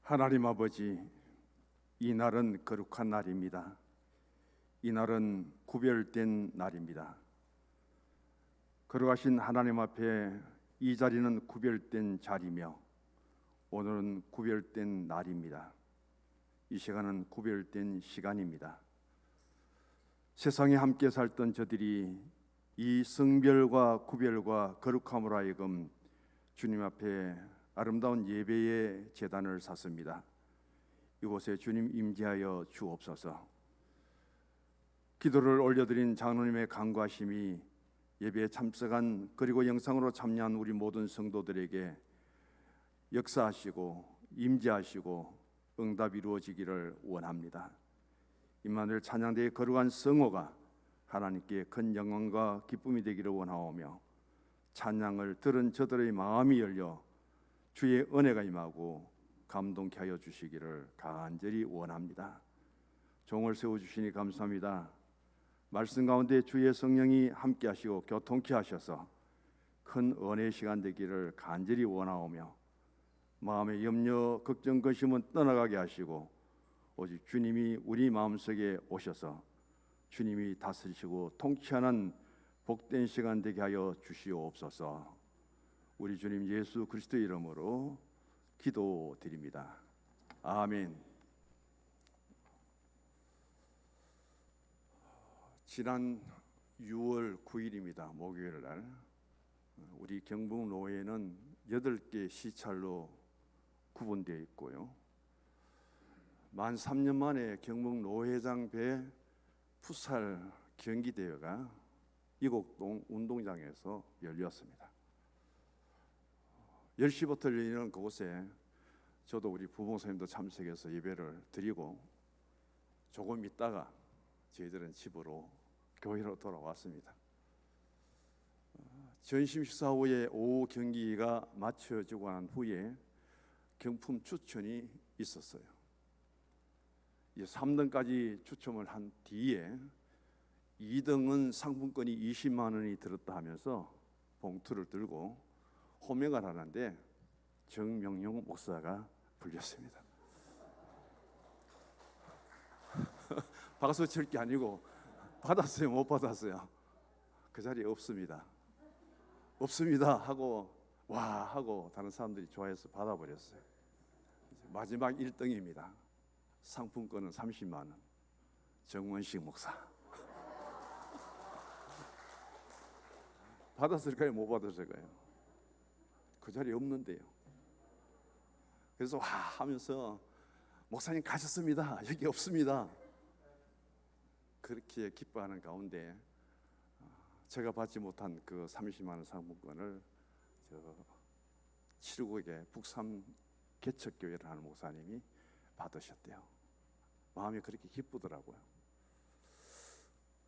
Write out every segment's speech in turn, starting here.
하나님 아버지, 이 날은 거룩한 날입니다. 이 날은 구별된 날입니다. 거룩하신 하나님 앞에 이 자리는 구별된 자리며 오늘은 구별된 날입니다. 이 시간은 구별된 시간입니다. 세상에 함께 살던 저들이 이 성별과 구별과 거룩함으로 하여금 주님 앞에 아름다운 예배의 제단을 샀습니다. 이곳에 주님 임재하여 주옵소서. 기도를 올려드린 장로님의 간과심이 예배에 참석한 그리고 영상으로 참여한 우리 모든 성도들에게 역사하시고 임재하시고 응답이 이루어지기를 원합니다. 임마누엘 찬양대의 거룩한 성호가 하나님께 큰 영광과 기쁨이 되기를 원하오며, 찬양을 들은 저들의 마음이 열려 주의 은혜가 임하고 감동케 하여 주시기를 간절히 원합니다. 종을 세워주시니 감사합니다. 말씀 가운데 주의 성령이 함께 하시고 교통케 하셔서 큰 은혜의 시간 되기를 간절히 원하오며, 마음의 염려, 걱정, 근심은 떠나가게 하시고 오직 주님이 우리 마음속에 오셔서 주님이 다스리시고 통치하는 복된 시간 되게 하여 주시옵소서. 우리 주님 예수 그리스도의 이름으로 기도드립니다. 아멘. 지난 6월 9일입니다. 목요일 날 우리 경북노회는 8개 시찰로 구분되어 있고요. 만 3년 만에 경북노회장 배 풋살 경기대회가 이곡동 운동장에서 열렸습니다. 10시부터 열리는 그곳에 저도 우리 부목사님도 참석해서 예배를 드리고 조금 있다가 저희들은 집으로 교회로 돌아왔습니다. 전심 식사 후에 오후 경기가 마쳐지고 난 후에 경품 추천이 있었어요. 3등까지 추첨을 한 뒤에 2등은 상품권이 20만 원이 들었다 하면서 봉투를 들고 호명을 하는데 정명용 목사가 불렸습니다. 박수 칠 게 아니고 받았어요, 못 받았어요? 그 자리에 없습니다. 없습니다 하고 와 하고 다른 사람들이 좋아해서 받아버렸어요. 마지막 1등입니다. 상품권은 30만 원. 정원식 목사. 받았을까요? 못 받았을까요? 그 자리에 없는데요. 그래서 와 하면서 목사님 가셨습니다. 여기 없습니다. 그렇게 기뻐하는 가운데 제가 받지 못한 그 30만 원 상품권을 칠곡의 북삼 개척교회를 하는 목사님이 받으셨대요. 마음이 그렇게 기쁘더라고요.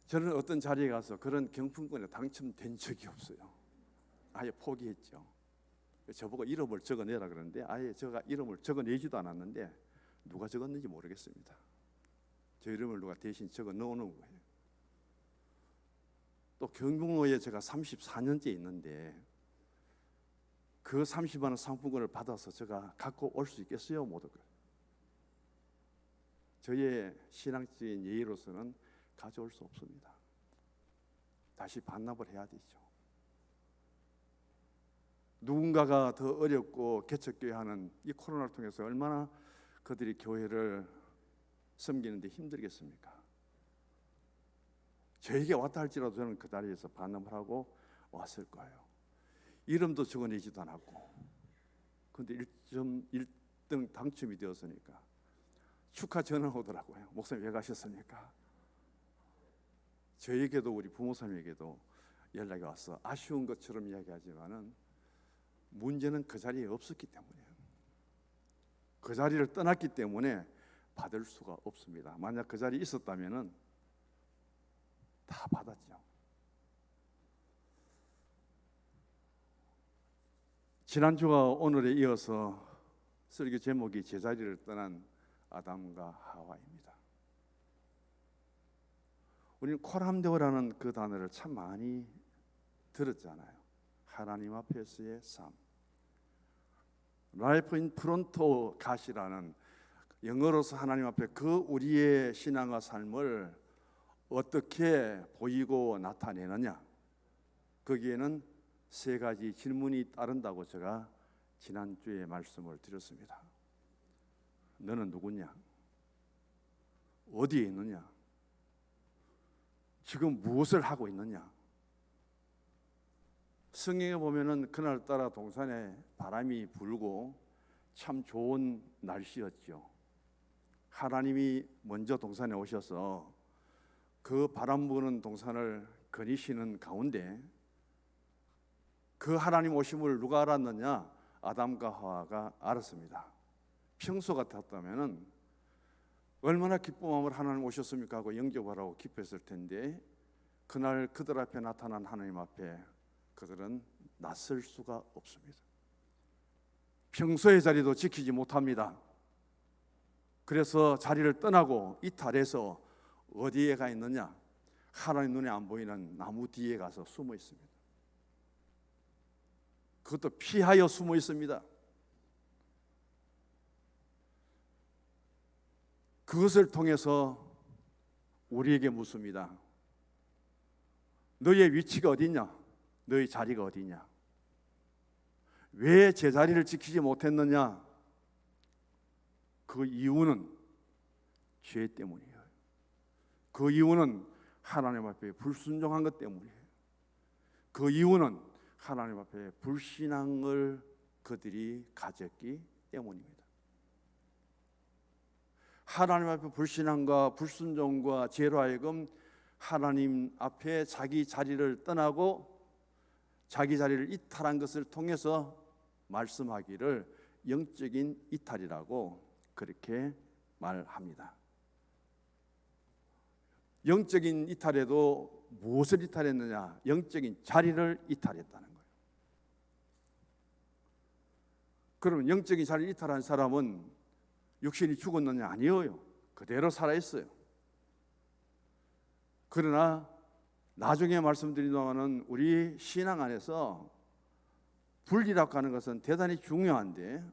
저는 어떤 자리에 가서 그런 경품권에 당첨된 적이 없어요. 아예 포기했죠. 저보고 이름을 적어내라 그러는데 아예 제가 이름을 적어내지도 않았는데 누가 적었는지 모르겠습니다. 저 이름을 누가 대신 적어 넣어놓은 거예요. 또 경북노에 제가 34년째 있는데 그 30만 원 상품권을 받아서 제가 갖고 올 수 있겠어요? 못 올까요? 저의 신앙적인 예의로서는 가져올 수 없습니다. 다시 반납을 해야 되죠. 누군가가 더 어렵고 개척교회 하는 이 코로나를 통해서 얼마나 그들이 교회를 섬기는데 힘들겠습니까? 저에게 왔다 할지라도 저는 그 자리에서 반납을 하고 왔을 거예요. 이름도 적어내지도 않았고, 그런데 1등 당첨이 되었으니까 축하 전화 오더라고요. 목사님 왜 가셨습니까? 저에게도 우리 부모님에게도 연락이 와서 아쉬운 것처럼 이야기하지만은 문제는 그 자리에 없었기 때문이에요. 그 자리를 떠났기 때문에 받을 수가 없습니다. 만약 그 자리에 있었다면은 다 받았죠. 지난주와 오늘에 이어서 설교 제목이 제자리를 떠난 아담과 하와입니다. 우리는 코람데오라는 그 단어를 참 많이 들었잖아요. 하나님 앞에서의 삶. 라이프 인 프론토 갓이라는, 영어로서 하나님 앞에 그 우리의 신앙과 삶을 어떻게 보이고 나타내느냐, 거기에는 세 가지 질문이 따른다고 제가 지난주에 말씀을 드렸습니다. 너는 누구냐? 어디에 있느냐? 지금 무엇을 하고 있느냐? 성경에 보면은 그날따라 동산에 바람이 불고 참 좋은 날씨였죠. 하나님이 먼저 동산에 오셔서 그 바람 부는 동산을 거니시는 가운데 그 하나님 오심을 누가 알았느냐? 아담과 하와가 알았습니다. 평소 같았다면은 얼마나 기쁨함을 하나님 오셨습니까 하고 영접하라고 기뻐했을 텐데, 그날 그들 앞에 나타난 하나님 앞에 그들은 낯설 수가 없습니다. 평소의 자리도 지키지 못합니다. 그래서 자리를 떠나고 이탈해서 어디에 가 있느냐? 하나님 눈에 안 보이는 나무 뒤에 가서 숨어 있습니다. 그것도 피하여 숨어 있습니다. 그것을 통해서 우리에게 묻습니다. 너의 위치가 어디냐? 너의 자리가 어디냐? 왜 제자리를 지키지 못했느냐? 그 이유는 죄 때문이에요. 그 이유는 하나님 앞에 불순종한 것 때문이에요. 그 이유는 하나님 앞에 불신앙을 그들이 가졌기 때문입니다. 하나님 앞에 불신앙과 불순종과 죄로 하여금 하나님 앞에 자기 자리를 떠나고 자기 자리를 이탈한 것을 통해서 말씀하기를 영적인 이탈이라고 그렇게 말합니다. 영적인 이탈에도 무엇을 이탈했느냐? 영적인 자리를 이탈했다는 거예요. 그러면 영적인 자리를 이탈한 사람은 육신이 죽었느냐? 아니에요. 그대로 살아있어요. 그러나 나중에 말씀드리는 우리 신앙 안에서 분리라고 하는 것은 대단히 중요한데,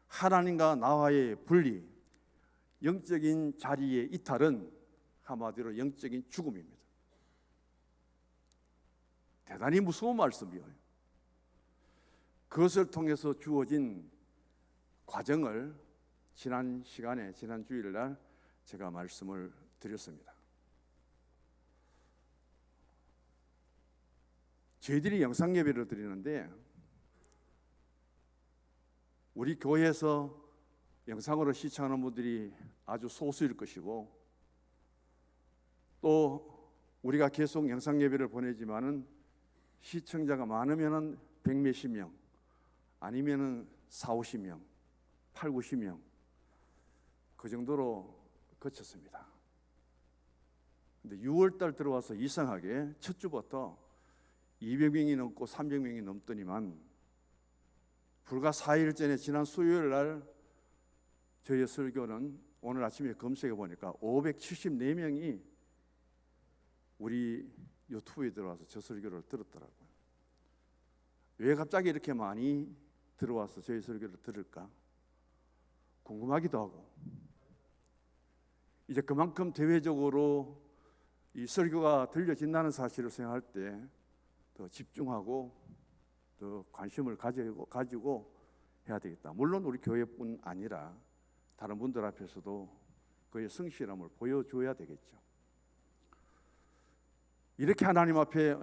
하나님과 나와의 분리, 영적인 자리의 이탈은 한마디로 영적인 죽음입니다. 대단히 무서운 말씀이에요. 그것을 통해서 주어진 과정을 지난 시간에, 지난 주일날 제가 말씀을 드렸습니다. 저희들이 영상 예배를 드리는데 우리 교회에서 영상으로 시청하는 분들이 아주 소수일 것이고, 또 우리가 계속 영상 예배를 보내지만은 시청자가 많으면은 100몇십 명, 아니면은 40~50명, 80~90명, 그 정도로 거쳤습니다. 근데 6월달 들어와서 이상하게 첫 주부터 200명이 넘고 300명이 넘더니만, 불과 4일 전에 지난 수요일 날 저희 설교는 오늘 아침에 검색해 보니까 574명이 우리 유튜브에 들어와서 저 설교를 들었더라고요. 왜 갑자기 이렇게 많이 들어와서 저희 설교를 들을까 궁금하기도 하고, 이제 그만큼 대외적으로 이 설교가 들려진다는 사실을 생각할 때 더 집중하고 더 관심을 가지고 해야 되겠다. 물론 우리 교회뿐 아니라 다른 분들 앞에서도 그의 성실함을 보여줘야 되겠죠. 이렇게 하나님 앞에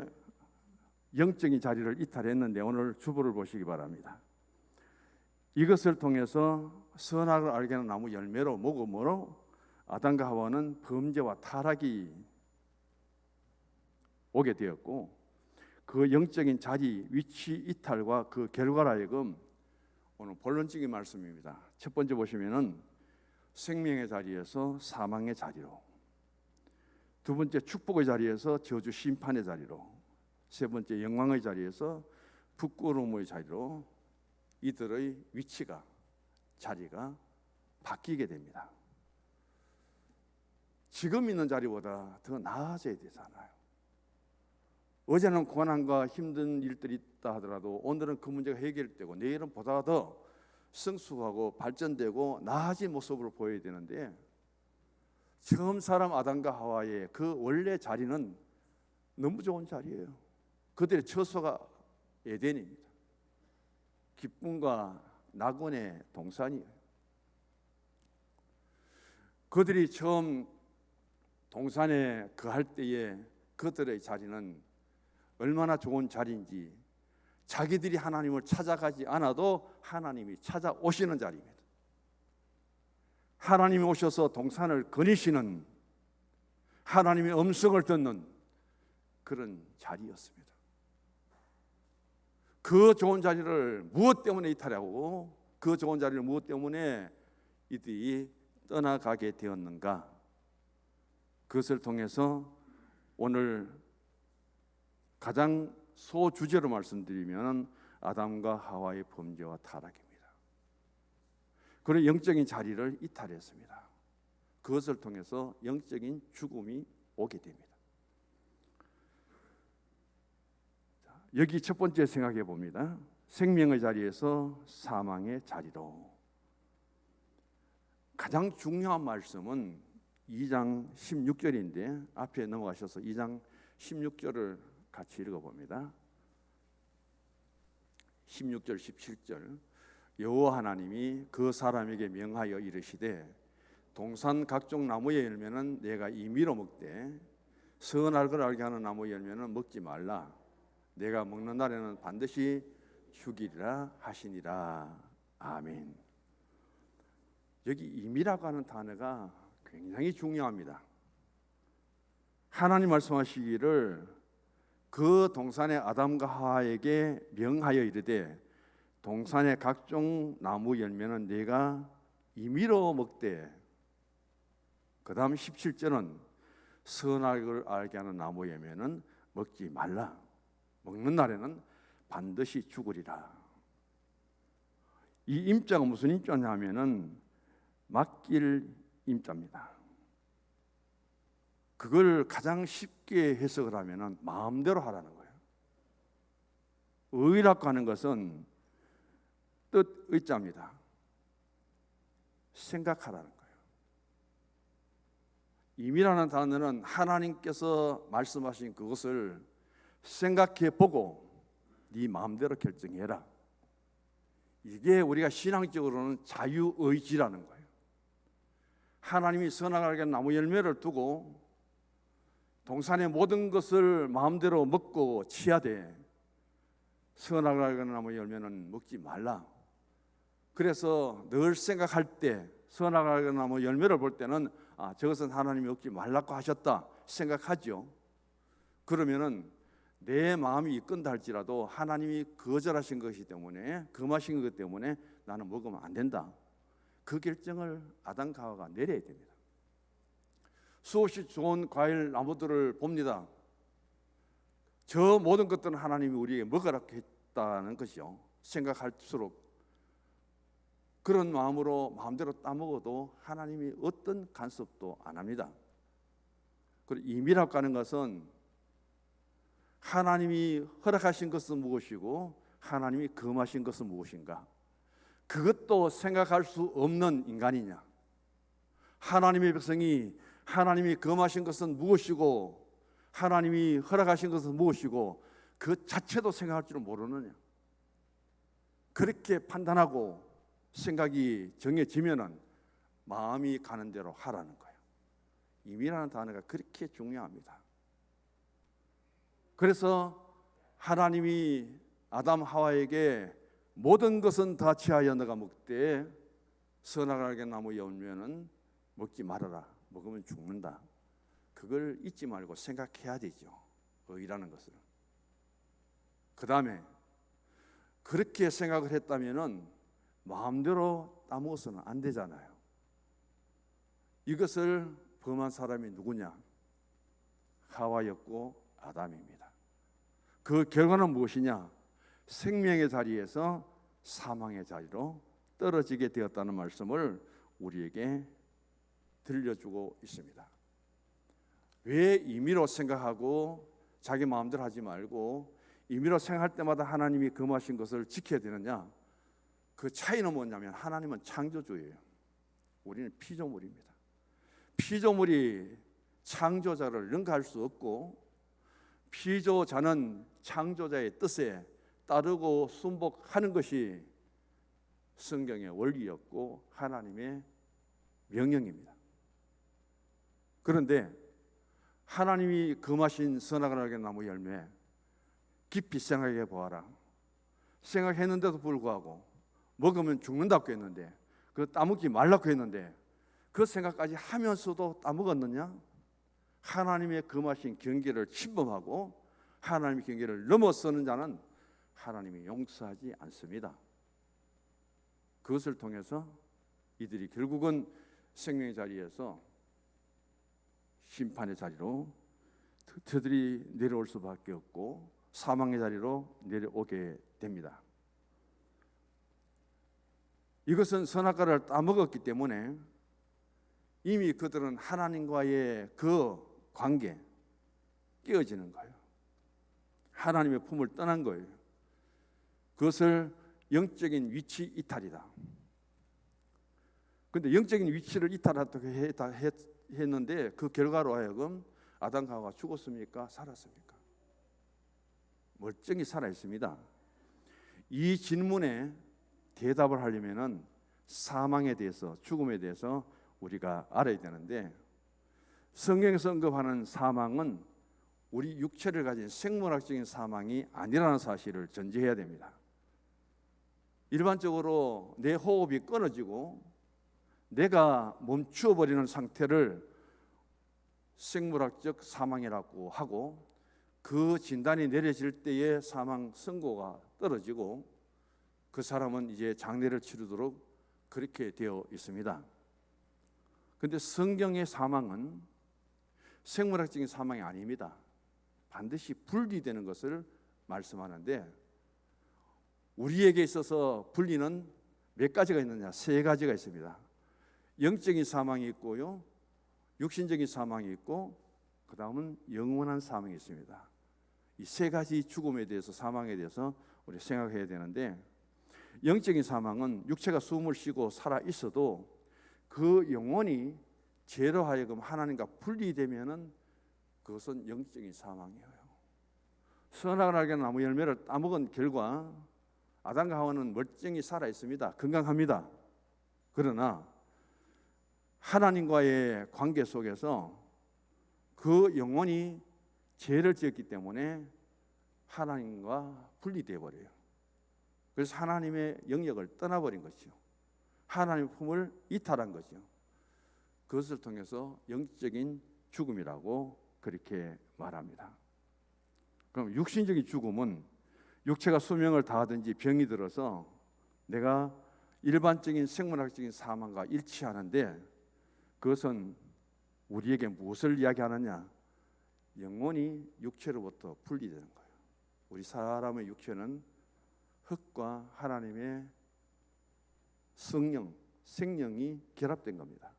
영적인 자리를 이탈했는데, 오늘 주보를 보시기 바랍니다. 이것을 통해서 선악을 알게 하는 나무 열매로 먹음으로 아담과 하와는 범죄와 타락이 오게 되었고, 그 영적인 자리, 위치 이탈과 그 결과로 하여금 오늘 본론적인 말씀입니다. 첫 번째 보시면은 생명의 자리에서 사망의 자리로, 두 번째 축복의 자리에서 저주 심판의 자리로, 세 번째 영광의 자리에서 부끄러움의 자리로 이들의 위치가, 자리가 바뀌게 됩니다. 지금 있는 자리보다 더 나아져야 되잖아요. 어제는 고난과 힘든 일들이 있다 하더라도 오늘은 그 문제가 해결되고 내일은 보다 더 성숙하고 발전되고 나아진 모습으로 보여야 되는데, 처음 사람 아담과 하와의 그 원래 자리는 너무 좋은 자리예요. 그들의 처소가 에덴입니다. 기쁨과 낙원의 동산이에요. 그들이 처음 동산에 거할 때에 그들의 자리는 얼마나 좋은 자리인지, 자기들이 하나님을 찾아가지 않아도 하나님이 찾아오시는 자리입니다. 하나님이 오셔서 동산을 거니시는, 하나님의 음성을 듣는 그런 자리였습니다. 그 좋은 자리를 무엇 때문에 이탈하고 그 좋은 자리를 무엇 때문에 이들이 떠나가게 되었는가? 그것을 통해서 오늘 가장 소주제로 말씀드리면 아담과 하와의 범죄와 타락입니다. 그런 영적인 자리를 이탈했습니다. 그것을 통해서 영적인 죽음이 오게 됩니다. 여기 첫 번째 생각해 봅니다. 생명의 자리에서 사망의 자리로. 가장 중요한 말씀은 2장 16절인데 앞에 넘어가셔서 2장 16절을 같이 읽어봅니다. 16절 17절. 여호와 하나님이 그 사람에게 명하여 이르시되 동산 각종 나무의 열매는 내가 임의로 먹되 선할 걸 알게 하는 나무의 열매는 먹지 말라. 내가 먹는 날에는 반드시 죽이리라 하시니라. 아멘. 여기 임의라고 하는 단어가 굉장히 중요합니다. 하나님 말씀하시기를 그 동산의 아담과 하와에게 명하여 이르되 동산의 각종 나무 열매는 네가 임의로 먹되, 그 다음 17절은 선할 걸 알게 하는 나무 열매는 먹지 말라. 먹는 날에는 반드시 죽으리라. 이 임자가 무슨 임자냐면은 맡길 임자입니다. 그걸 가장 쉽게 해석을 하면은 마음대로 하라는 거예요. 의라고 하는 것은 뜻 의자입니다. 생각하라는 거예요. 임이라는 단어는 하나님께서 말씀하신 그것을 생각해 보고 네 마음대로 결정해라. 이게 우리가 신앙적으로는 자유의지라는 거예요. 하나님이 선악을 알게 나무 열매를 두고 동산의 모든 것을 마음대로 먹고 취하되 선악을 알게 나무 열매는 먹지 말라. 그래서 늘 생각할 때 선악을 알게 나무 열매를 볼 때는 저것은 하나님이 먹지 말라고 하셨다 생각하죠. 그러면은 내 마음이 이끈다 할지라도 하나님이 거절하신 것이기 때문에, 금하신 것 때문에 나는 먹으면 안 된다. 그 결정을 아담과 하와가 내려야 됩니다. 수없이 좋은 과일 나무들을 봅니다. 저 모든 것들은 하나님이 우리에게 먹으라고 했다는 것이요. 생각할수록 그런 마음으로 마음대로 따먹어도 하나님이 어떤 간섭도 안 합니다. 그리고 임의라고 하는 것은 하나님이 허락하신 것은 무엇이고 하나님이 금하신 것은 무엇인가? 그것도 생각할 수 없는 인간이냐? 하나님의 백성이 하나님이 금하신 것은 무엇이고 하나님이 허락하신 것은 무엇이고 그 자체도 생각할 줄 모르느냐? 그렇게 판단하고 생각이 정해지면은 마음이 가는 대로 하라는 거예요. 임의라는 단어가 그렇게 중요합니다. 그래서 하나님이 아담 하와에게 모든 것은 다 취하여 너가 먹되 선악을 알게 나무 열매는 먹지 말아라. 먹으면 죽는다. 그걸 잊지 말고 생각해야 되죠. 의라는 것을. 그 다음에 그렇게 생각을 했다면은 마음대로 따먹어서는 안 되잖아요. 이것을 범한 사람이 누구냐? 하와였고 아담입니다. 그 결과는 무엇이냐? 생명의 자리에서 사망의 자리로 떨어지게 되었다는 말씀을 우리에게 들려주고 있습니다. 왜 임의로 생각하고 자기 마음대로 하지 말고 임의로 생각할 때마다 하나님이 금하신 것을 지켜야 되느냐? 그 차이는 뭐냐면 하나님은 창조주예요. 우리는 피조물입니다. 피조물이 창조자를 능가할 수 없고 피조자는 창조자의 뜻에 따르고 순복하는 것이 성경의 원리였고 하나님의 명령입니다. 그런데 하나님이 금하신 선악을 알게 나무 열매 깊이 생각해 보아라. 생각했는데도 불구하고 먹으면 죽는다고 했는데, 그 따먹지 말라고 했는데 그 생각까지 하면서도 따먹었느냐? 하나님의 금하신 경계를 침범하고 하나님의 경계를 넘어서는 자는 하나님이 용서하지 않습니다. 그것을 통해서 이들이 결국은 생명의 자리에서 심판의 자리로 그들이 내려올 수밖에 없고 사망의 자리로 내려오게 됩니다. 이것은 선악과를 따먹었기 때문에 이미 그들은 하나님과의 그 관계 깨어지는 거예요. 하나님의 품을 떠난 거예요. 그것을 영적인 위치 이탈이다. 그런데 영적인 위치를 이탈하도록 했는데 그 결과로 하여금 아담과 하와가 죽었습니까? 살았습니까? 멀쩡히 살아 있습니다. 이 질문에 대답을 하려면은 사망에 대해서, 죽음에 대해서 우리가 알아야 되는데, 성경에서 언급하는 사망은 우리 육체를 가진 생물학적인 사망이 아니라는 사실을 전제해야 됩니다. 일반적으로 내 호흡이 끊어지고 내가 멈추어 버리는 상태를 생물학적 사망이라고 하고, 그 진단이 내려질 때에 사망 선고가 떨어지고 그 사람은 이제 장례를 치르도록 그렇게 되어 있습니다. 그런데 성경의 사망은 생물학적인 사망이 아닙니다. 반드시 분리되는 것을 말씀하는데, 우리에게 있어서 분리는 몇 가지가 있느냐? 세 가지가 있습니다. 영적인 사망이 있고요, 육신적인 사망이 있고, 그 다음은 영원한 사망이 있습니다. 이 세 가지 죽음에 대해서, 사망에 대해서 우리 생각해야 되는데, 영적인 사망은 육체가 숨을 쉬고 살아 있어도 그 영혼이 죄로 하여금 하나님과 분리되면은 그것은 영적인 사망이에요. 선악을 알게 나무 열매를 따먹은 결과 아담과 하와는 멀쩡히 살아 있습니다. 건강합니다. 그러나 하나님과의 관계 속에서 그 영혼이 죄를 지었기 때문에 하나님과 분리되어 버려요. 그래서 하나님의 영역을 떠나버린 것이죠. 하나님의 품을 이탈한 거죠. 그것을 통해서 영적인 죽음이라고 그렇게 말합니다. 그럼 육신적인 죽음은 육체가 수명을 다하든지 병이 들어서 내가 일반적인 생물학적인 사망과 일치하는데, 그것은 우리에게 무엇을 이야기하느냐? 영혼이 육체로부터 분리되는 거예요. 우리 사람의 육체는 흙과 하나님의 성령, 생명이 결합된 겁니다.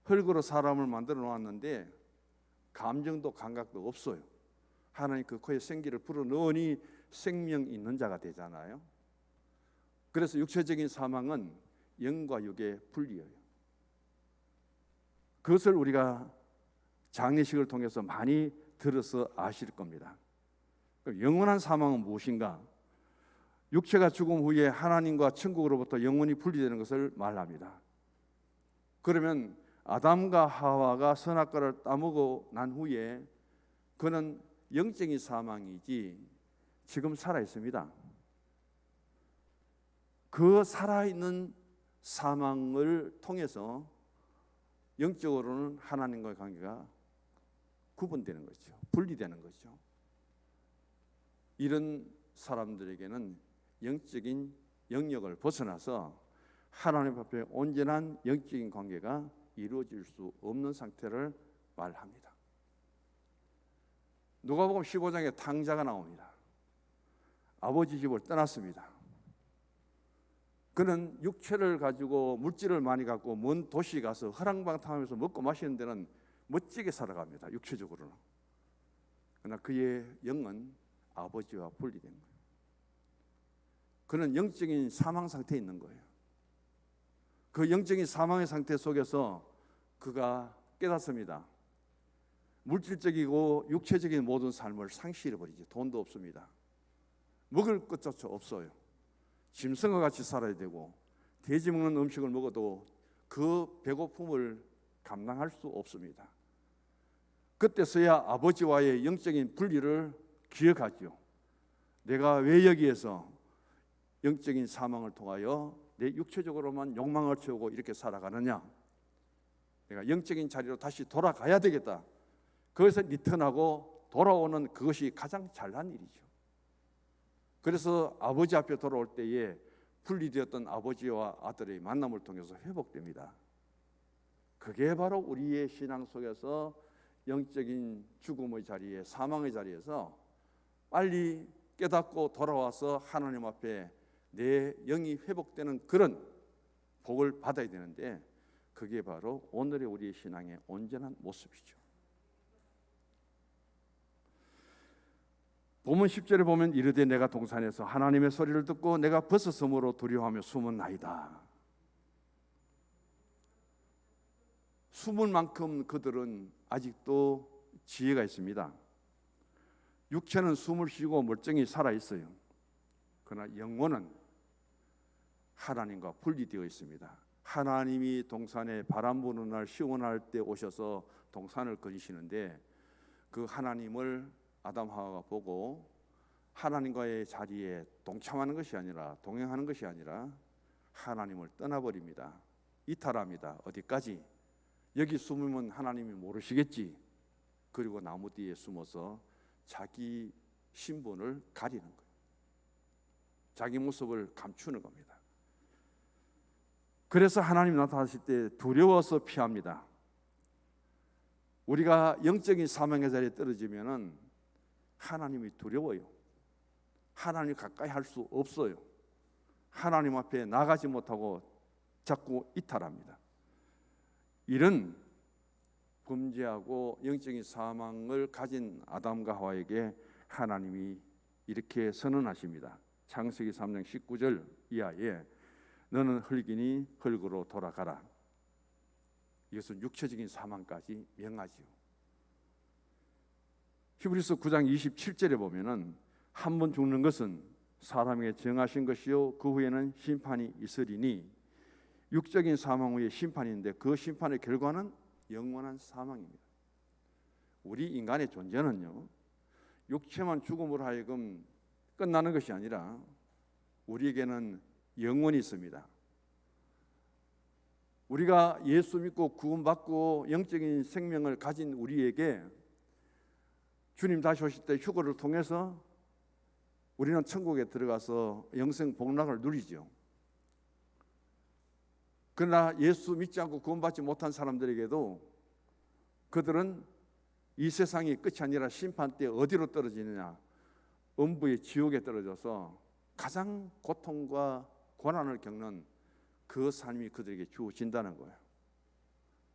흙으로 사람을 만들어 놓았는데 감정도 감각도 없어요. 하나님 그 코에 생기를 불어넣으니 생명 있는 자가 되잖아요. 그래서 육체적인 사망은 영과 육의 분리예요. 그것을 우리가 장례식을 통해서 많이 들어서 아실 겁니다. 영원한 사망은 무엇인가? 육체가 죽음 후에 하나님과 천국으로부터 영원히 분리되는 것을 말합니다. 그러면 아담과 하와가 선악과를 따먹고 난 후에 그는 영적인 사망이지 지금 살아 있습니다. 그 살아있는 사망을 통해서 영적으로는 하나님과의 관계가 구분되는 거죠. 분리되는 거죠. 이런 사람들에게는 영적인 영역을 벗어나서 하나님 앞에 온전한 영적인 관계가 이루어질 수 없는 상태를 말합니다. 누가복음 15장에 탕자가 나옵니다. 아버지 집을 떠났습니다. 그는 육체를 가지고 물질을 많이 갖고 먼 도시 가서 허랑방탕하면서 먹고 마시는 데는 멋지게 살아갑니다. 육체적으로는. 그러나 그의 영은 아버지와 분리된 거예요. 그는 영적인 사망 상태에 있는 거예요. 그 영적인 사망의 상태 속에서 그가 깨닫습니다. 물질적이고 육체적인 모든 삶을 상실해버리지. 돈도 없습니다. 먹을 것조차 없어요. 짐승과 같이 살아야 되고, 돼지 먹는 음식을 먹어도 그 배고픔을 감당할 수 없습니다. 그때서야 아버지와의 영적인 분리를 기억하죠. 내가 왜 여기에서 영적인 사망을 통하여 내 육체적으로만 욕망을 채우고 이렇게 살아가느냐. 내가 영적인 자리로 다시 돌아가야 되겠다. 거기서 리턴하고 돌아오는 그것이 가장 잘난 일이죠. 그래서 아버지 앞에 돌아올 때에 분리되었던 아버지와 아들의 만남을 통해서 회복됩니다. 그게 바로 우리의 신앙 속에서 영적인 죽음의 자리에, 사망의 자리에서 빨리 깨닫고 돌아와서 하나님 앞에 내 영이 회복되는 그런 복을 받아야 되는데, 그게 바로 오늘의 우리의 신앙의 온전한 모습이죠. 본문 10절에 보면 이르되 내가 동산에서 하나님의 소리를 듣고 내가 벗어섬으로 두려워하며 숨었나이다. 숨을 만큼 그들은 아직도 지혜가 있습니다. 육체는 숨을 쉬고 멀쩡히 살아있어요. 그러나 영혼은 하나님과 분리되어 있습니다. 하나님이 동산에 바람 부는 날 시원할 때 오셔서 동산을 거니시는데, 그 하나님을 아담 하와가 보고 하나님과의 자리에 동참하는 것이 아니라, 동행하는 것이 아니라 하나님을 떠나버립니다. 이탈합니다. 어디까지? 여기 숨으면 하나님이 모르시겠지. 그리고 나무 뒤에 숨어서 자기 신분을 가리는 거예요. 자기 모습을 감추는 겁니다. 그래서 하나님 나타나실 때 두려워서 피합니다. 우리가 영적인 사망의 자리에 떨어지면은 하나님이 두려워요. 하나님 가까이 할 수 없어요. 하나님 앞에 나가지 못하고 자꾸 이탈합니다. 이런 범죄하고 영적인 사망을 가진 아담과 하와에게 하나님이 이렇게 선언하십니다. 창세기 3장 19절 이하에 너는 흙이니 흙으로 돌아가라. 이것은 육체적인 사망까지 명하지요. 히브리서 9장 27절에 보면은 한 번 죽는 것은 사람에게 정하신 것이요 그 후에는 심판이 있으리니, 육적인 사망 후에 심판인데 그 심판의 결과는 영원한 사망입니다. 우리 인간의 존재는요, 육체만 죽음으로 하여금 끝나는 것이 아니라 우리에게는 영원이 있습니다. 우리가 예수 믿고 구원받고 영적인 생명을 가진 우리에게 주님 다시 오실 때 휴거를 통해서 우리는 천국에 들어가서 영생 복락을 누리죠. 그러나 예수 믿지 않고 구원받지 못한 사람들에게도 그들은 이 세상이 끝이 아니라 심판 때 어디로 떨어지느냐, 음부의 지옥에 떨어져서 가장 고통과 고난을 겪는 그 삶이 그들에게 주어진다는 거예요.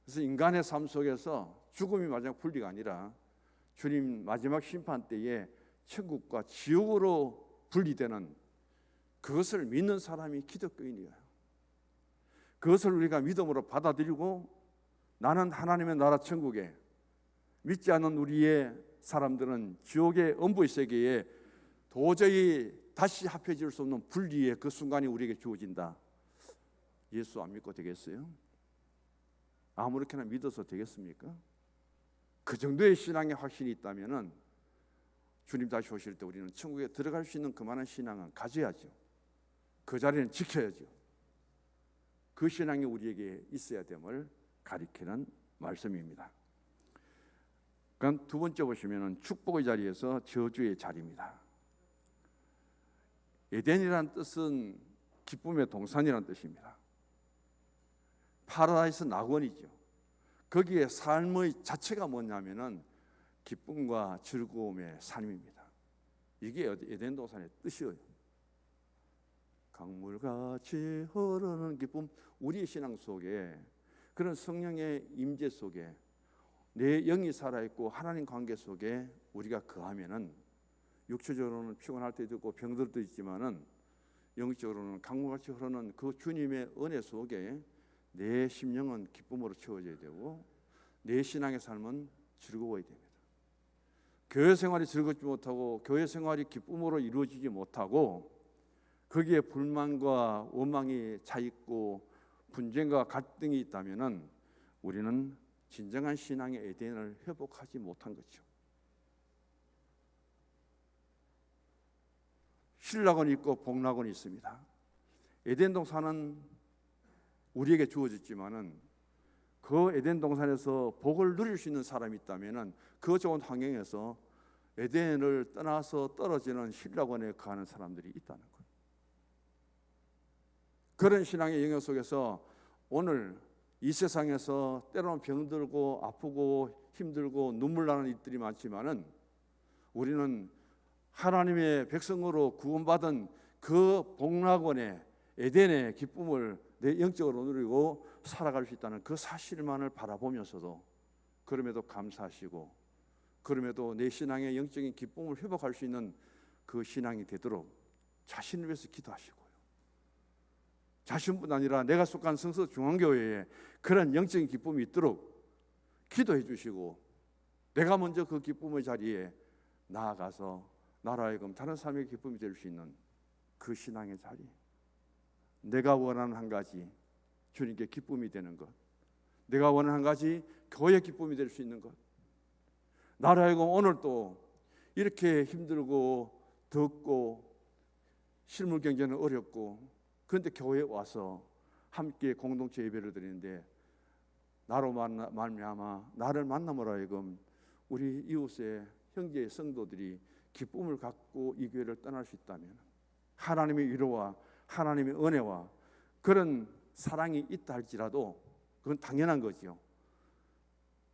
그래서 인간의 삶 속에서 죽음이 마지막 분리가 아니라 주님 마지막 심판 때에 천국과 지옥으로 분리되는 그것을 믿는 사람이 기독교인이에요. 그것을 우리가 믿음으로 받아들이고 나는 하나님의 나라 천국에, 믿지 않는 우리의 사람들은 지옥의 음부의 세계에 도저히 다시 합해질 수 없는 분리의 그 순간이 우리에게 주어진다. 예수 안 믿고 되겠어요? 아무렇게나 믿어서 되겠습니까? 그 정도의 신앙의 확신이 있다면은 주님 다시 오실 때 우리는 천국에 들어갈 수 있는 그만한 신앙은 가져야죠. 그 자리는 지켜야죠. 그 신앙이 우리에게 있어야 됨을 가리키는 말씀입니다. 그럼 두 번째 보시면은 축복의 자리에서 저주의 자리입니다. 에덴이라는 뜻은 기쁨의 동산이라는 뜻입니다. 파라다이스 낙원이죠. 거기에 삶의 자체가 뭐냐면은 기쁨과 즐거움의 삶입니다. 이게 에덴 동산의 뜻이에요. 강물같이 흐르는 기쁨, 우리의 신앙 속에 그런 성령의 임재 속에 내 영이 살아있고 하나님 관계 속에 우리가 거하면은 육체적으로는 피곤할 때도 있고 병들도 있지만은 영적으로는 강물같이 흐르는 그 주님의 은혜 속에 내 심령은 기쁨으로 채워져야 되고 내 신앙의 삶은 즐거워야 됩니다. 교회 생활이 즐겁지 못하고 교회 생활이 기쁨으로 이루어지지 못하고 거기에 불만과 원망이 차 있고 분쟁과 갈등이 있다면은 우리는 진정한 신앙의 에덴을 회복하지 못한 거죠. 실락은 있고 복락은 있습니다. 에덴 동산은 우리에게 주어졌지만은 그 에덴 동산에서 복을 누릴 수 있는 사람이 있다면은 그 좋은 환경에서 에덴을 떠나서 떨어지는 실락원에 가는 사람들이 있다는 거예요. 그런 신앙의 영역 속에서 오늘 이 세상에서 때로는 병들고 아프고 힘들고 눈물 나는 일들이 많지만은 우리는 하나님의 백성으로 구원받은 그 복락원의 에덴의 기쁨을 내 영적으로 누리고 살아갈 수 있다는 그 사실만을 바라보면서도 그럼에도 감사하시고 그럼에도 내 신앙의 영적인 기쁨을 회복할 수 있는 그 신앙이 되도록 자신을 위해서 기도하시고요. 자신뿐 아니라 내가 속한 성서 중앙교회에 그런 영적인 기쁨이 있도록 기도해 주시고 내가 먼저 그 기쁨의 자리에 나아가서 나로 하여금 다른 사람의 기쁨이 될 수 있는 그 신앙의 자리, 내가 원하는 한 가지 주님께 기쁨이 되는 것, 내가 원하는 한 가지 교회의 기쁨이 될 수 있는 것, 나로 하여금 오늘 또 이렇게 힘들고 덥고 실물 경제는 어렵고 그런데 교회에 와서 함께 공동체 예배를 드리는데 나로 말미암아 나를 만남으로 하여금 우리 이웃의 형제의 성도들이 기쁨을 갖고 이 교회를 떠날 수 있다면 하나님의 위로와 하나님의 은혜와 그런 사랑이 있다 할지라도 그건 당연한 거지요.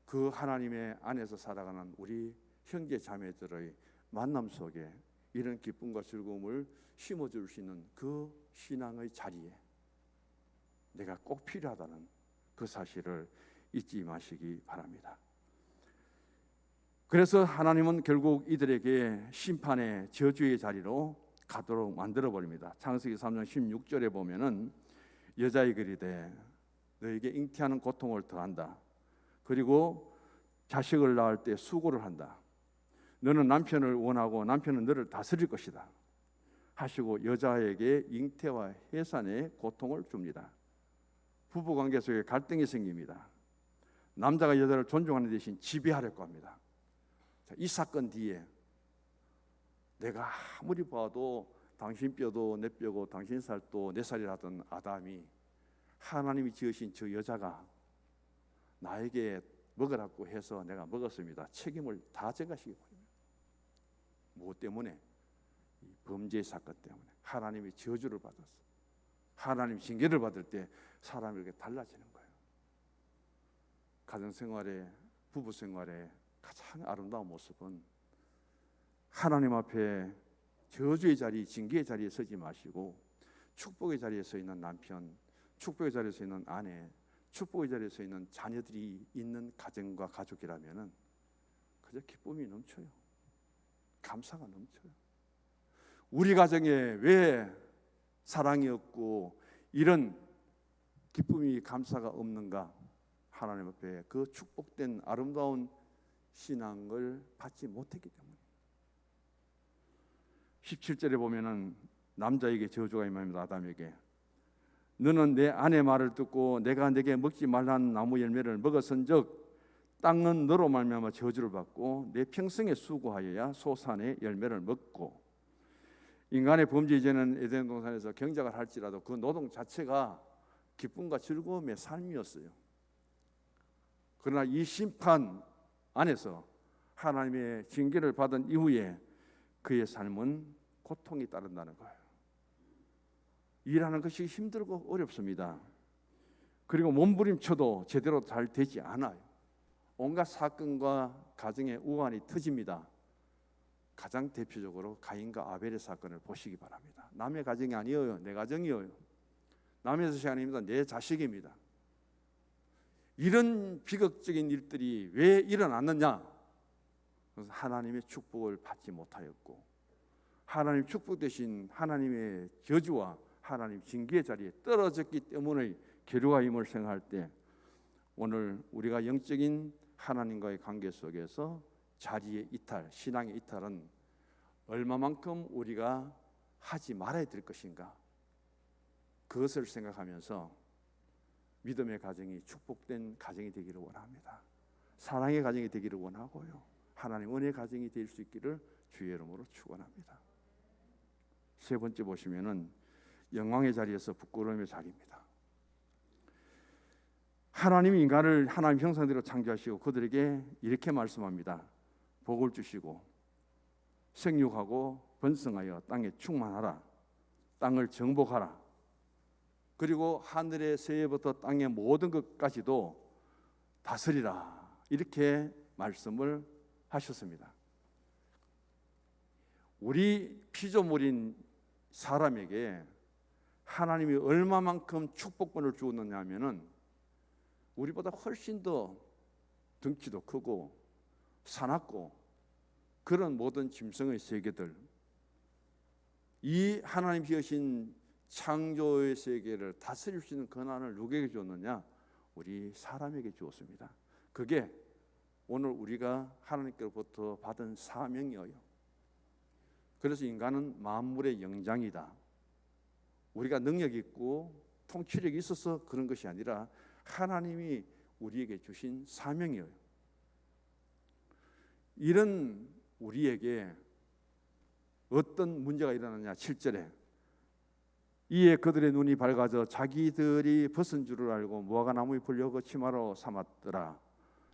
그 하나님의 안에서 살아가는 우리 형제 자매들의 만남 속에 이런 기쁨과 즐거움을 심어줄 수 있는 그 신앙의 자리에 내가 꼭 필요하다는 그 사실을 잊지 마시기 바랍니다. 그래서 하나님은 결국 이들에게 심판의 저주의 자리로 가도록 만들어 버립니다. 창세기 3장 16절에 보면은 여자의 그리되 너에게 잉태하는 고통을 더한다. 그리고 자식을 낳을 때 수고를 한다. 너는 남편을 원하고 남편은 너를 다스릴 것이다 하시고 여자에게 잉태와 해산의 고통을 줍니다. 부부관계 속에 갈등이 생깁니다. 남자가 여자를 존중하는 대신 지배하려고 합니다. 이 사건 뒤에 내가 아무리 봐도 당신 뼈도 내 뼈고 당신 살도 내 살이라던 아담이 하나님이 지으신 저 여자가 나에게 먹으라고 해서 내가 먹었습니다. 책임을 다 져가시기 바랍니다. 무엇 때문에? 이 범죄 사건 때문에 하나님이 저주를 받았어. 하나님 징계를 받을 때 사람이 이렇게 달라지는 거예요. 가정생활에 부부생활에 가장 아름다운 모습은 하나님 앞에 저주의 자리, 징계의 자리에 서지 마시고 축복의 자리에 서 있는 남편, 축복의 자리에 서 있는 아내, 축복의 자리에 서 있는 자녀들이 있는 가정과 가족이라면은 그저 기쁨이 넘쳐요. 감사가 넘쳐요. 우리 가정에 왜 사랑이 없고 이런 기쁨이 감사가 없는가? 하나님 앞에 그 축복된 아름다운 신앙을 받지 못했기 때문에. 17절에 보면은 남자에게 저주가 임합니다. 아담에게 너는 내 아내 말을 듣고 내가 내게 먹지 말라는 나무 열매를 먹었은즉 땅은 너로 말미암아 저주를 받고 내 평생에 수고하여야 소산의 열매를 먹고. 인간의 범죄 이전은 에덴 동산에서 경작을 할지라도 그 노동 자체가 기쁨과 즐거움의 삶이었어요. 그러나 이 심판 안에서 하나님의 징계를 받은 이후에 그의 삶은 고통이 따른다는 거예요. 일하는 것이 힘들고 어렵습니다. 그리고 몸부림쳐도 제대로 잘 되지 않아요. 온갖 사건과 가정의 우환이 터집니다. 가장 대표적으로 가인과 아벨의 사건을 보시기 바랍니다. 남의 가정이 아니에요. 내 가정이에요. 남의 자식이 아닙니다. 내 자식입니다. 이런 비극적인 일들이 왜 일어났느냐? 그래서 하나님의 축복을 받지 못하였고, 하나님 축복 대신 하나님의 저주와 하나님 징계의 자리에 떨어졌기 때문에 결과임을 생각할 때, 오늘 우리가 영적인 하나님과의 관계 속에서 자리의 이탈, 신앙의 이탈은 얼마만큼 우리가 하지 말아야 될 것인가, 그것을 생각하면서 믿음의 가정이 축복된 가정이 되기를 원합니다. 사랑의 가정이 되기를 원하고요, 하나님 은혜의 가정이 될 수 있기를 주의 이름으로 축원합니다. 세 번째 보시면은 영광의 자리에서 부끄러움의 자리입니다. 하나님이 인간을 하나님 형상대로 창조하시고 그들에게 이렇게 말씀합니다. 복을 주시고 생육하고 번성하여 땅에 충만하라, 땅을 정복하라, 그리고 하늘의 새부터 땅의 모든 것까지도 다스리라, 이렇게 말씀을 하셨습니다. 우리 피조물인 사람에게 하나님이 얼마만큼 축복권을 주었느냐 하면은 우리보다 훨씬 더 덩치도 크고 사납고 그런 모든 짐승의 세계들, 이 하나님 지으신 창조의 세계를 다스릴 수 있는 권한을 누구에게 줬느냐? 우리 사람에게 주었습니다. 그게 오늘 우리가 하나님께로부터 받은 사명이에요. 그래서 인간은 만물의 영장이다. 우리가 능력이 있고 통치력이 있어서 그런 것이 아니라 하나님이 우리에게 주신 사명이에요. 이런 우리에게 어떤 문제가 일어나냐? 7절에 이에 그들의 눈이 밝아져 자기들이 벗은 줄을 알고 무화과 나무에 불려 그 치마로 삼았더라.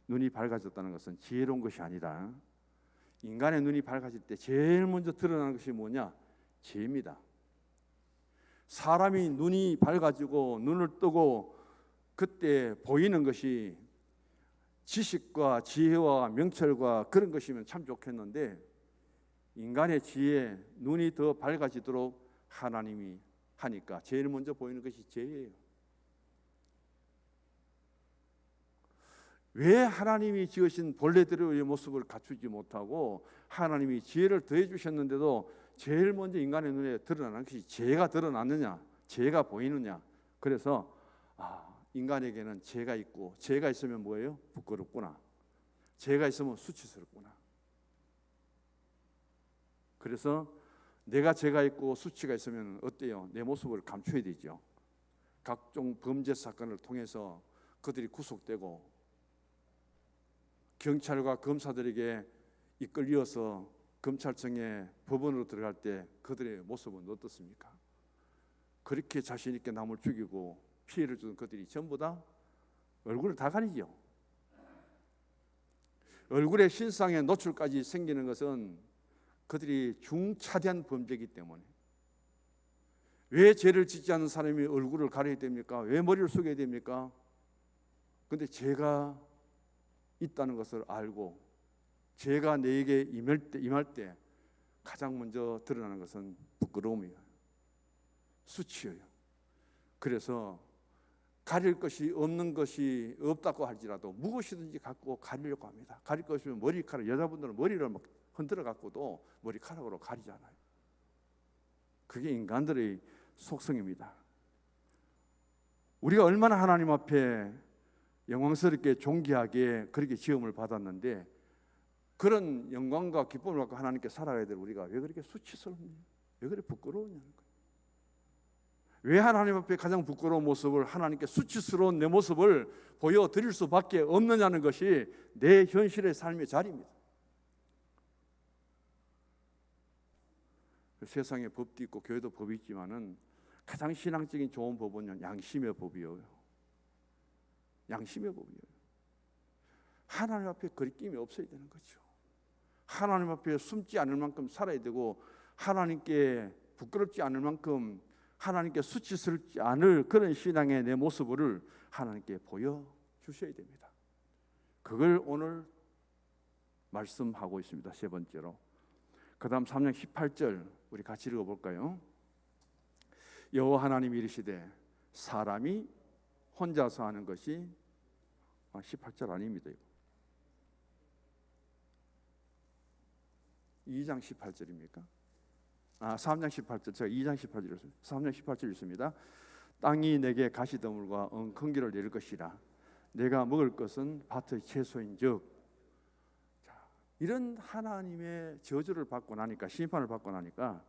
눈이 밝아졌다는 것은 지혜로운 것이 아니라, 인간의 눈이 밝아질 때 제일 먼저 드러나는 것이 뭐냐? 지혜입니다. 사람이 눈이 밝아지고 눈을 뜨고 그때 보이는 것이 지식과 지혜와 명철과 그런 것이면 참 좋겠는데, 인간의 지혜, 눈이 더 밝아지도록 하나님이 하니까 제일 먼저 보이는 것이 지혜예요. 왜 하나님이 지으신 본래대로의 모습을 갖추지 못하고 하나님이 지혜를 더해 주셨는데도 제일 먼저 인간의 눈에 드러나는 것이 지혜가 드러났느냐, 지혜가 보이느냐. 그래서 인간에게는 지혜가 있고, 지혜가 있으면 뭐예요? 부끄럽구나, 지혜가 있으면 수치스럽구나. 그래서 내가 죄가 있고 수치가 있으면 어때요? 내 모습을 감춰야 되죠. 각종 범죄 사건을 통해서 그들이 구속되고 경찰과 검사들에게 이끌려서 검찰청에 법원으로 들어갈 때 그들의 모습은 어떻습니까? 그렇게 자신 있게 남을 죽이고 피해를 주는 그들이 전부 다 얼굴을 다 가리죠. 얼굴의 신상의 노출까지 생기는 것은 그들이 중차대한 범죄이기 때문에. 왜 죄를 짓지 않는 사람이 얼굴을 가려야 됩니까? 왜 머리를 숙여야 됩니까? 그런데 죄가 있다는 것을 알고 죄가 내게 임할 때 가장 먼저 드러나는 것은 부끄러움이에요, 수치예요. 그래서 가릴 것이 없는 것이 없다고 할지라도 무엇이든지 갖고 가리려고 합니다. 가릴 것이면 머리카락, 여자분들은 머리를 막 흔들어 갖고도 머리카락으로 가리잖아요. 그게 인간들의 속성입니다. 우리가 얼마나 하나님 앞에 영광스럽게 존귀하게 그렇게 지음을 받았는데, 그런 영광과 기쁨을 갖고 하나님께 살아가야 될 우리가 왜 그렇게 수치스럽냐, 왜 그렇게 부끄러우냐는 거예요. 왜 하나님 앞에 가장 부끄러운 모습을, 하나님께 수치스러운 내 모습을 보여드릴 수밖에 없느냐는 것이 내 현실의 삶의 자리입니다. 세상에 법도 있고 교회도 법이 있지만은 가장 신앙적인 좋은 법은 양심의 법이에요. 양심의 법이에요. 하나님 앞에 거리낌이 없어야 되는 거죠. 하나님 앞에 숨지 않을 만큼 살아야 되고, 하나님께 부끄럽지 않을 만큼, 하나님께 수치스럽지 않을 그런 신앙의 내 모습을 하나님께 보여주셔야 됩니다. 그걸 오늘 말씀하고 있습니다. 세 번째로. 그 다음 3장 18절 우리 같이 읽어볼까요? 여호와 하나님이 이르시되 사람이 혼자서 하는 것이 18절 아닙니다. 이거 2장 18절입니까? 3장 18절. 제가 2장 18절 읽습니다. 3장 18절 읽습니다. 땅이 내게 가시더물과 엉겅기를 내릴 것이라. 내가 먹을 것은 밭의 채소인즉. 이런 하나님의 저주를 받고 나니까, 심판을 받고 나니까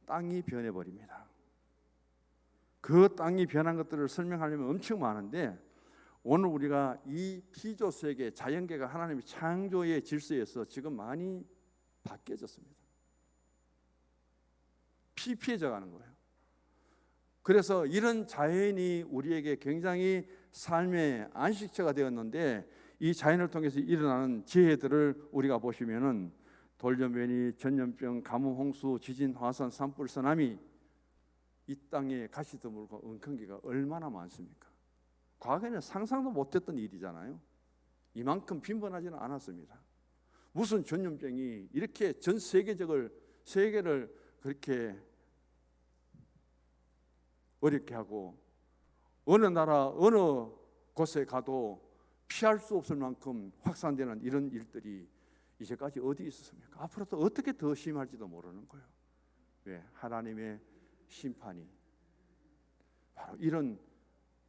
땅이 변해버립니다. 그 땅이 변한 것들을 설명하려면 엄청 많은데, 오늘 우리가 이 피조세계, 자연계가 하나님의 창조의 질서에서 지금 많이 바뀌어졌습니다. 피폐해져 가는 거예요. 그래서 이런 자연이 우리에게 굉장히 삶의 안식처가 되었는데, 이 자연을 통해서 일어나는 재해들을 우리가 보시면은 돌연변이, 전염병, 가뭄, 홍수, 지진, 화산, 산불, 쓰나미, 이 땅에 가시드물과 엉겅기가 얼마나 많습니까? 과거에는 상상도 못했던 일이잖아요. 이만큼 빈번하지는 않았습니다. 무슨 전염병이 이렇게 전 세계를 그렇게 어렵게 하고, 어느 나라 어느 곳에 가도 피할 수 없을 만큼 확산되는 이런 일들이 이제까지 어디 있었습니까? 앞으로도 어떻게 더 심할지도 모르는 거예요. 왜? 하나님의 심판이 바로 이런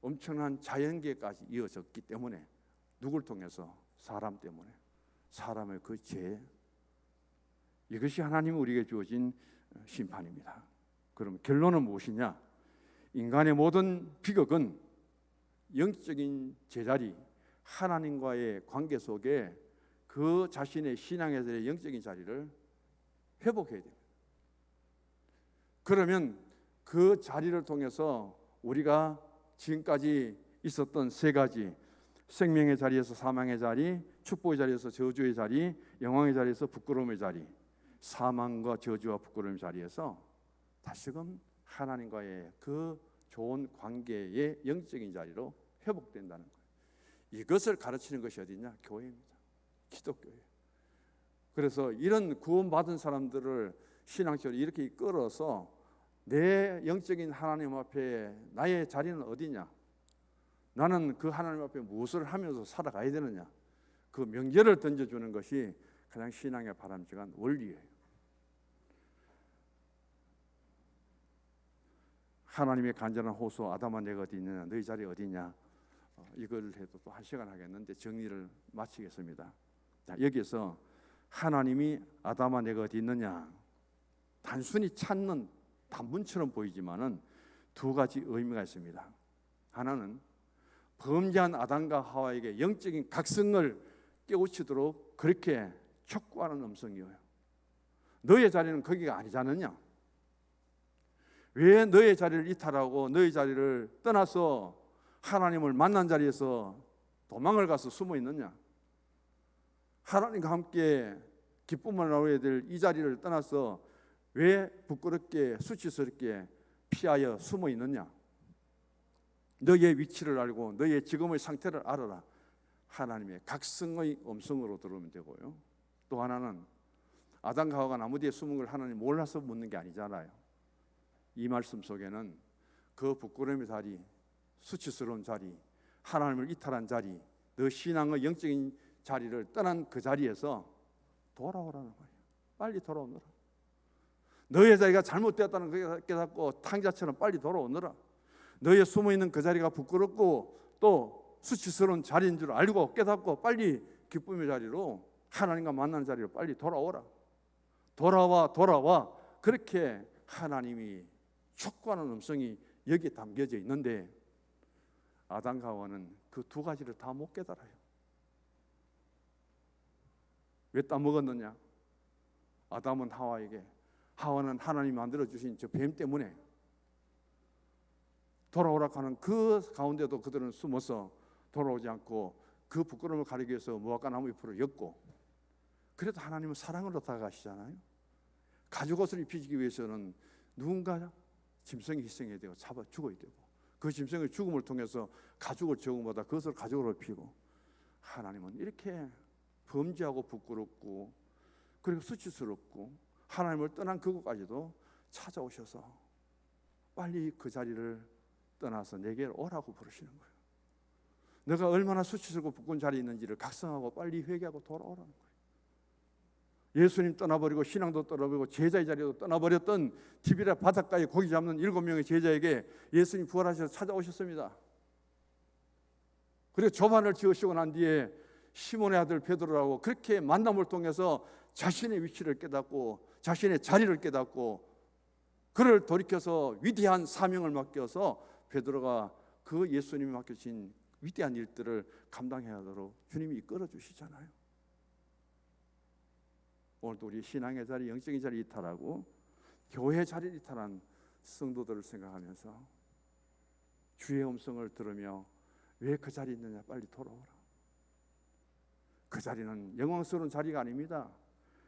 엄청난 자연계까지 이어졌기 때문에, 누굴 통해서? 사람 때문에. 사람의 그 죄, 이것이 하나님이 우리에게 주어진 심판입니다. 그럼 결론은 무엇이냐? 인간의 모든 비극은 영적인 제자리, 하나님과의 관계 속에 그 자신의 신앙의 영적인 자리를 회복해야 됩니다. 그러면 그 자리를 통해서 우리가 지금까지 있었던 세 가지, 생명의 자리에서 사망의 자리, 축복의 자리에서 저주의 자리, 영광의 자리에서 부끄러움의 자리, 사망과 저주와 부끄러움의 자리에서 다시금 하나님과의 그 좋은 관계의 영적인 자리로 회복된다는 거예요. 이것을 가르치는 것이 어디냐? 교회입니다. 기독교예요. 그래서 이런 구원받은 사람들을 신앙적으로 이렇게 끌어서 내 영적인 하나님 앞에 나의 자리는 어디냐? 나는 그 하나님 앞에 무엇을 하면서 살아가야 되느냐? 그 명제를 던져주는 것이 가장 신앙의 바람직한 원리예요. 하나님의 간절한 호소, 아담아 내가 어디 있느냐? 너희 자리 어디냐? 이걸 해도 또 1시간 하겠는데 정리를 마치겠습니다. 자, 여기서 하나님이 아담아 내가 어디 있느냐? 단순히 찾는 단문처럼 보이지만은 두 가지 의미가 있습니다. 하나는 범죄한 아담과 하와에게 영적인 각성을 깨우치도록 그렇게 촉구하는 음성이에요. 너의 자리는 거기가 아니지 않느냐? 왜 너의 자리를 이탈하고 너의 자리를 떠나서 하나님을 만난 자리에서 도망을 가서 숨어 있느냐? 하나님과 함께 기쁨을 나누어야 될 이 자리를 떠나서 왜 부끄럽게 수치스럽게 피하여 숨어 있느냐? 너의 위치를 알고 너의 지금의 상태를 알아라. 하나님의 각성의 음성으로 들어오면 되고요. 또 하나는 아담과 하와가 나무 뒤에 숨은 걸 하나님 몰라서 묻는 게 아니잖아요. 이 말씀 속에는 그 부끄러움의 자리, 수치스러운 자리, 하나님을 이탈한 자리, 너 신앙의 영적인 자리를 떠난 그 자리에서 돌아오라는 거예요. 빨리 돌아오너라. 너의 자리가 잘못되었다는 걸 깨닫고 탕자처럼 빨리 돌아오너라. 너의 숨어있는 그 자리가 부끄럽고 또 수치스러운 자리인 줄 알고 깨닫고 빨리 기쁨의 자리로, 하나님과 만나는 자리로 빨리 돌아오라. 돌아와. 그렇게 하나님이 촉구하는 음성이 여기에 담겨져 있는데, 아담과 하와는 그 두 가지를 다 못 깨달아요. 왜 따먹었느냐? 아담은 하와에게, 하와는 하나님이 만들어주신 저 뱀 때문에 돌아오라고 하는 그 가운데도 그들은 숨어서 돌아오지 않고 그 부끄러움을 가리기 위해서 무화과 나무 잎으로 엮고, 그래도 하나님은 사랑으로 다가가시잖아요. 가죽옷을 입히기 위해서는 누군가 짐승이 희생해야 되고 잡아 죽어야 되고, 그 짐승의 죽음을 통해서 가죽을 적응보다 그것을 가죽으로 입히고, 하나님은 이렇게 범죄하고 부끄럽고 그리고 수치스럽고 하나님을 떠난 그곳까지도 찾아오셔서 빨리 그 자리를 떠나서 내게 오라고 부르시는 거예요. 내가 얼마나 수치스럽고 부끄러운 자리에 있는지를 각성하고 빨리 회개하고 돌아오라는 거예요. 예수님 떠나버리고 신앙도 떠나버리고 제자의 자리도 떠나버렸던 티베리아 바닷가에 고기 잡는 7명의 제자에게 예수님 부활하셔서 찾아오셨습니다. 그리고 조반을 지으시고 난 뒤에 시몬의 아들 베드로라고 그렇게 만남을 통해서 자신의 위치를 깨닫고 자신의 자리를 깨닫고 그를 돌이켜서 위대한 사명을 맡겨서 베드로가 그 예수님이 맡겨진 위대한 일들을 감당해야 하도록 주님이 이끌어 주시잖아요. 오늘도 우리 신앙의 자리, 영적인 자리 이탈하고 교회 자리 이탈한 성도들을 생각하면서 주의 음성을 들으며 왜 그 자리에 있느냐 빨리 돌아오라. 그 자리는 영광스러운 자리가 아닙니다.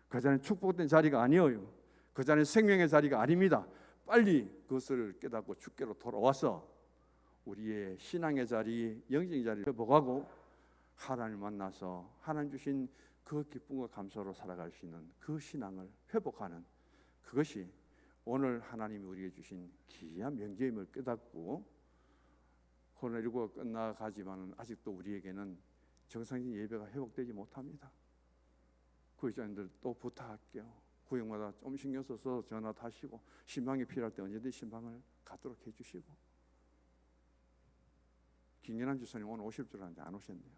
그 자리는 축복된 자리가 아니에요. 그 자리는 생명의 자리가 아닙니다. 빨리 그것을 깨닫고 주께로 돌아와서 우리의 신앙의 자리, 영적인 자리를 회복하고 하나님을 만나서 하나님 주신 그 기쁨과 감사로 살아갈 수 있는 그 신앙을 회복하는 그것이 오늘 하나님이 우리에게 주신 귀한 명제임을 깨닫고 코로나19가 끝나가지만 아직도 우리에게는 정상적인 예배가 회복되지 못합니다. 구역장님들 또 부탁할게요. 구역마다 좀 신경 써서 전화도 하시고 신방이 필요할 때 언제든지 신방을 갖도록 해주시고. 김연한 주사님 오늘 오실 줄 알았는데 안 오셨네요.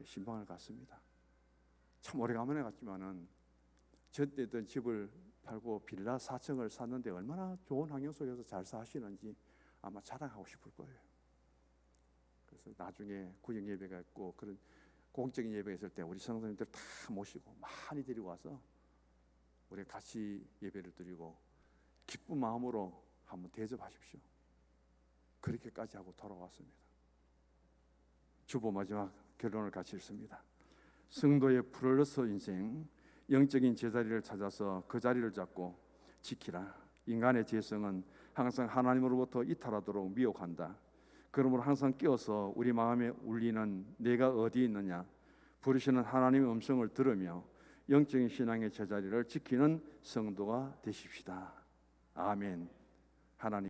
신방을 갔습니다. 참 오래간만에 갔지만은 저때 있던 집을 팔고 빌라 4층을 샀는데 얼마나 좋은 환경 속에서 잘 사시는지 아마 자랑하고 싶을 거예요. 그래서 나중에 구역 예배가 있고 그런 공적인 예배가 있을 때 우리 성도님들 다 모시고 많이 데리고 와서 우리 같이 예배를 드리고 기쁜 마음으로 한번 대접하십시오. 그렇게까지 하고 돌아왔습니다. 주보 마지막 결론을 같이 읽습니다. 성도의 프롤로서 인생, 영적인 제자리를 찾아서 그 자리를 잡고 지키라. 인간의 죄성은 항상 하나님으로부터 이탈하도록 미혹한다. 그러므로 항상 깨어서 우리 마음에 울리는 내가 어디 있느냐 부르시는 하나님의 음성을 들으며 영적인 신앙의 제자리를 지키는 성도가 되십시다. 아멘. 하나님